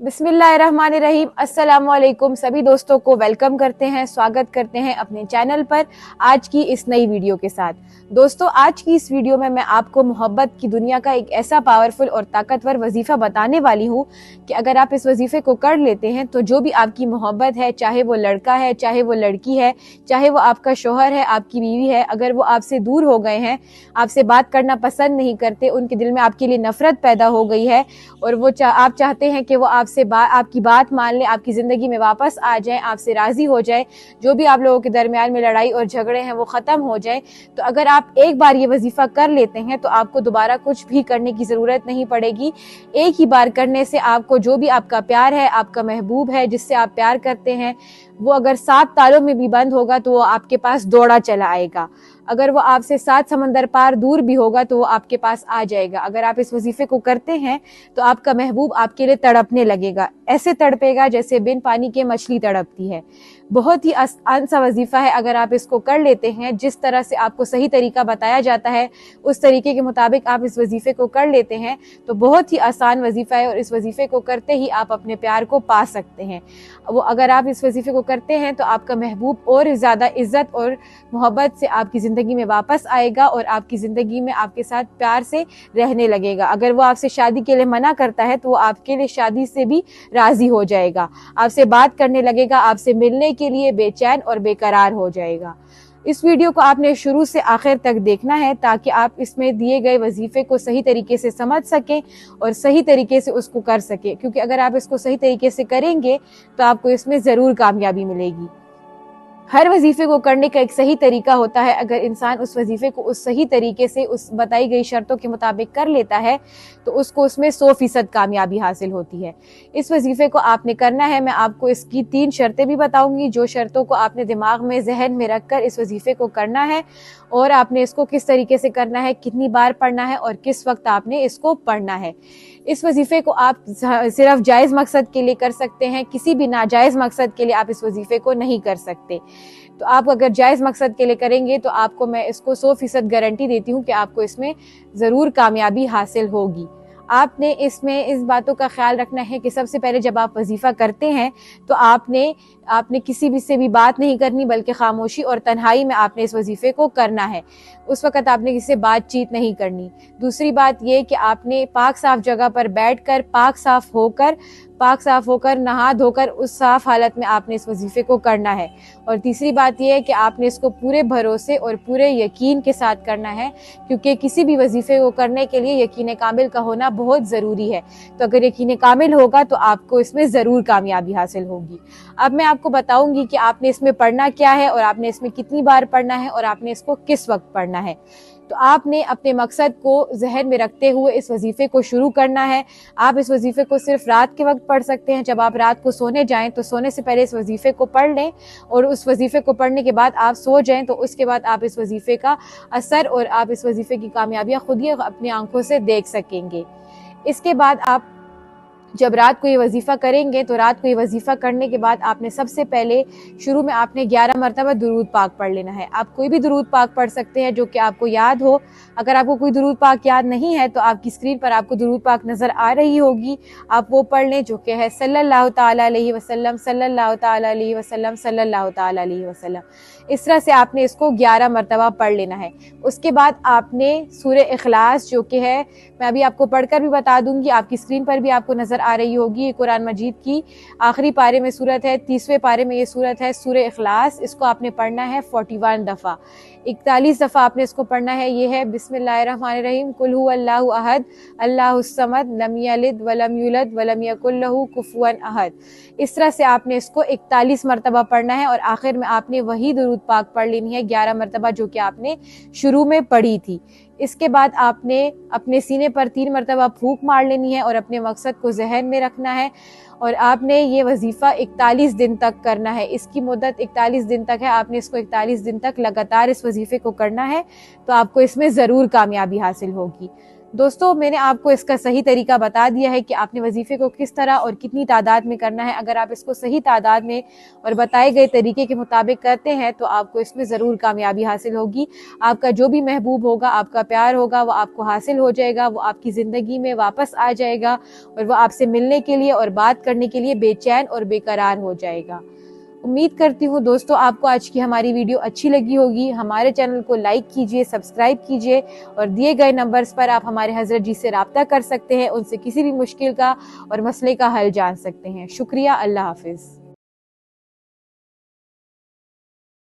बिस्मिल्लाहिर्रहमानिर्रहीम। अस्सलामुअलैकुम। सभी दोस्तों को वेलकम करते हैं, स्वागत करते हैं अपने चैनल पर आज की इस नई वीडियो के साथ। दोस्तों, आज की इस वीडियो में मैं आपको मोहब्बत की दुनिया का एक ऐसा पावरफुल और ताकतवर वजीफा बताने वाली हूँ कि अगर आप इस वजीफे को कर लेते हैं तो जो भी आपकी मोहब्बत है, चाहे वो लड़का है, चाहे वो लड़की है, चाहे वो आपका शोहर है, आपकी बीवी है, अगर वो आपसे दूर हो गए हैं, आपसे बात करना पसंद नहीं करते, उनके दिल में आपके लिए नफरत पैदा हो गई है और वो आप चाहते हैं कि वो आपकी बात मान ले, आपकी ज़िंदगी में वापस आ जाए, आपसे राज़ी हो जाए, जो भी आप लोगों के दरमियान में लड़ाई और झगड़े हैं वो ख़त्म हो जाए, तो अगर आप एक बार ये वजीफ़ा कर लेते हैं तो आपको दोबारा कुछ भी करने की ज़रूरत नहीं पड़ेगी। एक ही बार करने से आपको जो भी आपका प्यार है, आपका महबूब है, जिससे आप प्यार करते हैं, वो अगर 7 तालों में भी बंद होगा तो वो आपके पास दौड़ा चला आएगा। अगर वो आपसे 7 समंदर पार दूर भी होगा तो वो आपके पास आ जाएगा। अगर आप इस वजीफे को करते हैं तो आपका महबूब आपके लिए तड़पने लगेगा, ऐसे तड़पेगा जैसे बिन पानी के मछली तड़पती है। बहुत ही आसान सा वजीफा है। अगर आप इसको कर लेते हैं, जिस तरह से आपको सही तरीका बताया जाता है उस तरीके के मुताबिक आप इस वजीफे को कर लेते हैं तो बहुत ही आसान वजीफा है और इस वजीफे को करते ही आप अपने प्यार को पा सकते हैं। वो अगर आप इस वजीफे को करते हैं तो आपका महबूब और ज़्यादा इज्जत और मोहब्बत से आपकी ज़िंदगी में वापस आएगा और आपकी ज़िंदगी में आपके साथ प्यार से रहने लगेगा। अगर वो आपसे शादी के लिए मना करता है तो वो आपके लिए शादी से भी राज़ी हो जाएगा, आपसे बात करने लगेगा, आपसे मिलने के लिए बेचैन और बेकरार हो जाएगा। इस वीडियो को आपने शुरू से आखिर तक देखना है ताकि आप इसमें दिए गए वजीफे को सही तरीके से समझ सकें और सही तरीके से उसको कर सकें, क्योंकि अगर आप इसको सही तरीके से करेंगे तो आपको इसमें ज़रूर कामयाबी मिलेगी। हर वजीफे को करने का एक सही तरीका होता है। अगर इंसान उस वजीफे को उस सही तरीके से उस बताई गई शर्तों के मुताबिक कर लेता है तो उसको उसमें 100% कामयाबी हासिल होती है। इस वजीफे को आपने करना है। मैं आपको इसकी 3 शर्तें भी बताऊंगी, जो शर्तों को आपने दिमाग में, जहन में रखकर इस वजीफे को करना है और आपने इसको किस तरीके से करना है, कितनी बार पढ़ना है और किस वक्त आपने इसको पढ़ना है। इस वजीफे को आप सिर्फ जायज़ मकसद के लिए कर सकते हैं, किसी भी नाजायज़ मकसद के लिए आप इस वजीफे को नहीं कर सकते। तो आप अगर जायज़ मकसद के लिए करेंगे तो आपको मैं इसको 100% गारंटी देती हूँ कि आपको इसमें ज़रूर कामयाबी हासिल होगी। आपने इसमें इस बातों का ख्याल रखना है कि सबसे पहले जब आप वजीफ़ा करते हैं तो आपने किसी भी से भी बात नहीं करनी, बल्कि खामोशी और तन्हाई में आपने इस वजीफ़े को करना है। उस वक़्त आपने किसी से बातचीत नहीं करनी। दूसरी बात यह कि आपने पाक साफ़ जगह पर बैठकर पाक साफ़ होकर नहा धोकर उस साफ़ हालत में आपने इस वजीफ़े को करना है। और तीसरी बात यह है कि आपने इसको पूरे भरोसे और पूरे यकीन के साथ करना है, क्योंकि किसी भी वजीफ़े को करने के लिए यकीन कामिल का होना बहुत ज़रूरी है। तो अगर यकीन कामिल होगा तो आपको इसमें ज़रूर कामयाबी हासिल होगी। अब मैं आपको बताऊंगी कि आपने इसमें पढ़ना क्या है और आपने इसमें कितनी बार पढ़ना है और आपने इसको किस वक्त पढ़ना है। तो आपने अपने मकसद को जहन में रखते हुए इस वजीफे को शुरू करना है। आप इस वजीफे को सिर्फ रात के वक्त पढ़ सकते हैं। जब आप रात को सोने जाएं तो सोने से पहले इस वजीफे को पढ़ लें और उस वजीफे को पढ़ने के बाद आप सो जाएं, तो उसके बाद आप इस वजीफे का असर और आप इस वजीफे की कामयाबियां खुद ही अपनी आंखों से देख सकेंगे। इसके बाद आप जब रात को ये वजीफ़ा करेंगे तो रात को ये वजीफ़ा करने के बाद आपने सबसे पहले शुरू में आपने 11 मरतबा दुरूद पाक पढ़ लेना है। आप कोई भी दुरूद पाक पढ़ सकते हैं जो कि आपको याद हो। अगर आपको कोई दुरूद पाक याद नहीं है तो आपकी स्क्रीन पर आपको दुरूद पाक नज़र आ रही होगी, आप वो पढ़ लें, जो कि है सल्लल्लाहु ताला अलैहि वसल्लम, सल्लल्लाहु ताला अलैहि वसल्लम, सल्लल्लाहु ताला अलैहि वसल्लम। इस तरह से आपने इसको 11 मरतबा पढ़ लेना है। उसके बाद आपने सूरह इखलास, जो कि है, मैं अभी आपको पढ़कर भी बता दूंगी, आपकी स्क्रीन पर भी आपको नज़र आ रही होगी, ये कुरान मजीद की आखिरी पारे में सूरत है, 30वें पारे में ये सूरत है सूरह इखलास। इसको आपने पढ़ना है 41 दफ़ा, 41 दफ़ा आपने इसको पढ़ना है। ये है बिस्मिल्लाहिर्रहमानिर्रहीम, कुल हुवल्लाहु अहद अल्लाहुस समद लम यलिद वलम यूलद वलम यकुल लहू कुफुवन अहद। इस तरह से आपने इसको 41 मरतबा पढ़ना है और आखिर में आपने वही दुरूद पाक पढ़ लेनी है 11 मरतबा, जो कि आपने शुरू में पढ़ी थी। इसके बाद आपने अपने सीने पर 3 मरतबा फूंक मार लेनी है और अपने मकसद को जहन में रखना है और आपने ये वजीफ़ा 41 दिन तक करना है। इसकी मुद्दत 41 दिन तक है। आपने इसको 41 दिन तक लगातार इस वजीफ़े को करना है तो आपको इसमें ज़रूर कामयाबी हासिल होगी। दोस्तों मैंने आपको इसका सही तरीका बता दिया है कि आपने वजीफे को किस तरह और कितनी तादाद में करना है। अगर आप इसको सही तादाद में और बताए गए तरीके के मुताबिक करते हैं तो आपको इसमें ज़रूर कामयाबी हासिल होगी। आपका जो भी महबूब होगा, आपका प्यार होगा, वो आपको हासिल हो जाएगा, वो आपकी ज़िंदगी में वापस आ जाएगा और वो आपसे मिलने के लिए और बात करने के लिए बेचैन और बेकरार हो जाएगा। उम्मीद करती हूँ दोस्तों आपको आज की हमारी वीडियो अच्छी लगी होगी। हमारे चैनल को लाइक कीजिए, सब्सक्राइब कीजिए और दिए गए नंबर्स पर आप हमारे हजरत जी से राब्ता कर सकते हैं, उनसे किसी भी मुश्किल का और मसले का हल जान सकते हैं। शुक्रिया। अल्लाह हाफिज।